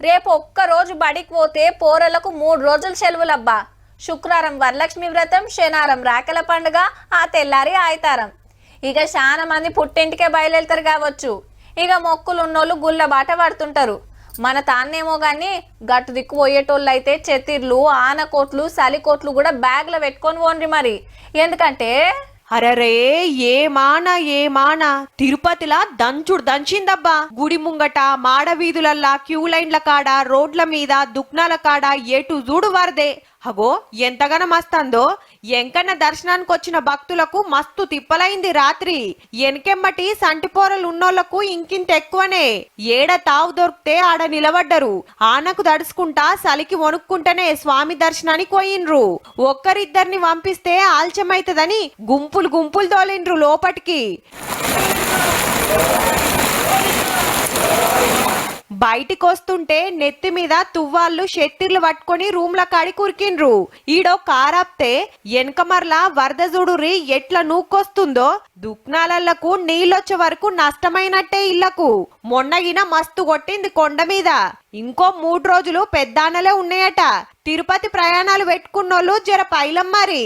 రేపు ఒక్క రోజు బడికి పోతే పోరలకు 3 రోజులు సెలవులబ్బా. శుక్రవారం వరలక్ష్మి వ్రతం, శనివారం రాకల పండుగ, ఆ తెల్లారి ఆయితారం. ఇక చాలా మంది పుట్టింటికే బయలుదేరుతారు కావచ్చు. ఇక మొక్కులు ఉన్నోళ్ళు గుళ్ళ బాట పడుతుంటారు. మన తాన్నేమో గాని గట్టు దిక్కు పోయేటోళ్ళు అయితే చెతిర్లు, ఆనకోట్లు, సలికోట్లు కూడా బ్యాగ్లో పెట్టుకొని పోండి మరి. ఎందుకంటే అరరే ఏమానా తిరుపతిలా దంచుడు దంచిందబ్బా. గుడి ముంగట, మాడ వీధులల్లా, క్యూ లైన్ల కాడ, రోడ్ల మీద, దుక్నాల కాడ ఎటు చూడు వరదే. అగో ఎంతగానో మస్తందో. ఎంకన్న దర్శనానికి వచ్చిన భక్తులకు మస్తు తిప్పలైంది రాత్రి. ఎనకెమ్మటి సంటిపోరలు ఉన్నోళ్లకు ఇంకింత ఎక్కువనే. ఏడ తావు దొరికితే ఆడ నిలబడ్డరు. ఆనకు దడుచుకుంటా సలికి వణుక్కుంటేనే స్వామి దర్శనానికి పోయిన్రు. ఒక్కరిద్దరిని పంపిస్తే ఆల్చమైతదని గుంపులు గుంపులు తోలిండ్రు లోపటికి. బయటికొస్తుంటే నెత్తి మీద తువ్వాళ్ళు, షెట్టిర్లు పట్టుకొని రూమ్ల కాడి కురికిండ్రు. ఈడో కారాప్తే ఎనకమర్లా వరద జుడురి ఎట్లా నూక్కొస్తుందో. దుక్నాలకు నీళ్ళొచ్చే వరకు నష్టమైనట్టే ఇళ్లకు. మొన్నగిన మస్తు కొట్టింది కొండ మీద. ఇంకో 3 రోజులు పెద్దానలే ఉన్నాయట. తిరుపతి ప్రయాణాలు పెట్టుకున్నోళ్ళు జర పైలం మరి.